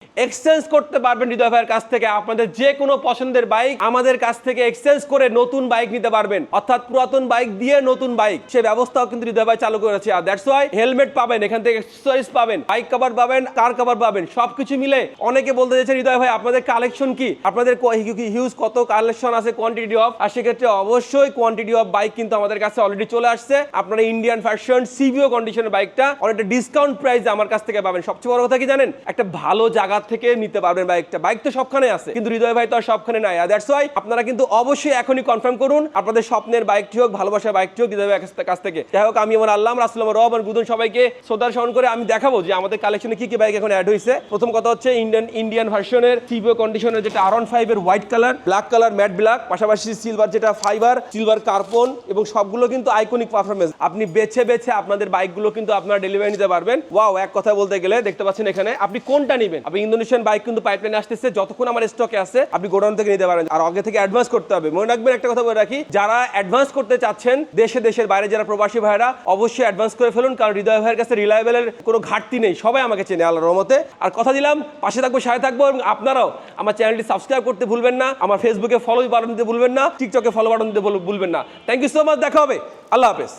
Exchange করতে পারবেন হৃদয় ভাইয়ের কাছ থেকে আপনাদের যে কোনো পছন্দের বাইক আমাদের কাছ থেকে এক্সচেঞ্জ করে নতুন বাইক নিতে পারবেন, অর্থাৎ পুরাতন বাইক দিয়ে নতুন বাইক সে ব্যবস্থাও কিন্তু হৃদয় ভাই চালু করেছে। আর দ্যাটস ওয়াই হেলমেট পাবেন, এখান থেকে অ্যাকসেসরিজ পাবেন, বাইক কভার পাবেন, কার কভার পাবেন, সবকিছু মিলে অনেকে বলতে চাইছেন হৃদয় ভাই আপনাদের কালেকশন কি, আপনাদের হিউজ কত কালেকশন আছে, কোয়ান্টিটি অফ। আর সেক্ষেত্রে অবশ্যই কোয়ান্টিটি অফ বাইক কিন্তু আমাদের কাছে অলরেডি চলে আসছে। আপনারা ইন্ডিয়ান ভার্সন সিভিও কন্ডিশনের বাইকটা অনেকটা ডিসকাউন্ট প্রাইসে আমার কাছ থেকে পাবেন। সবচেয়ে বড় কথা কি জানেন, একটা ভালো জায়গা থেকে নিতে পারবেন বাইকটা। বাইক তো সবখানে আছে কিন্তু হৃদয় ভাই তো আর সবখানে নাই। দ্যাটস ওয়াই আপনারা কিন্তু অবশ্যই এখনই কনফার্ম করুন আপনাদের স্বপ্নের বাইকটি হোক, ভালোবাসার বাইকটি হোক হৃদয় ভাইয়ের কাছ থেকে। যাই হোক, আমি আমার আল্লাহ রাসূল আমার রব আর গুদন সবাইকে শ্রদ্ধার স্মরণ করে আমি দেখাবো যে আমাদের কালেকশনে কি কি বাইক এখন অ্যাড হয়েছে। প্রথম কথা হচ্ছে ইন্ডিয়ান ভার্সনের সিভিও কন্ডিশনের যেটা R15 এর white colour, black colour, matte black, পাশাপাশি সিলভার যেটা ফাইবার, সিলভার কার্বন, এবং সবগুলো কিন্তু আইকনিক পারফরমেন্স। আপনি বেছে বেছে আপনাদের বাইকগুলো কিন্তু আপনারা ডেলিভারি নিতে পারবেন। ওয়াও, এক কথা বলতে গেলে দেখতে পাচ্ছেন এখানে আপনি কোনটা নেবেন। আপনি ইন্দোনেশিয়ান বাইক কিন্তু পাইপলাইনে আসতেছে, যতক্ষণ আমার স্টকে আছে আপনি গোডাউন থেকে নিতে পারেন। আর আগে থেকে অ্যাডভান্স করতে হবে। মনে রাখবেন একটা কথা বলে রাখি, যারা অ্যাডভান্স করতে চাচ্ছেন দেশের বাইরে যারা প্রবাসী ভাইরা অবশ্যই অ্যাডভান্স করে ফেলুন, কারণ হৃদয় ভাইয়ের কাছে রিলায়েবলের কোনো ঘাটতি নেই। সবাই আমাকে চেনে আল্লাহর রহমতে। আর কথা দিলাম পাশে থাকবো, সাথে থাকবো, এবং আপনারাও আমার চ্যানেলটি সাবস্ক্রাইব করতে ভুলবেন না, আমার ফেসবুকে ফলো বাটন দিতে ভুলবেন না, টিকটকে ফলো বাটন দিতে ভুলবেন না। থ্যাংক ইউ সো মাচ, দেখা হবে, আল্লাহ হাফেজ।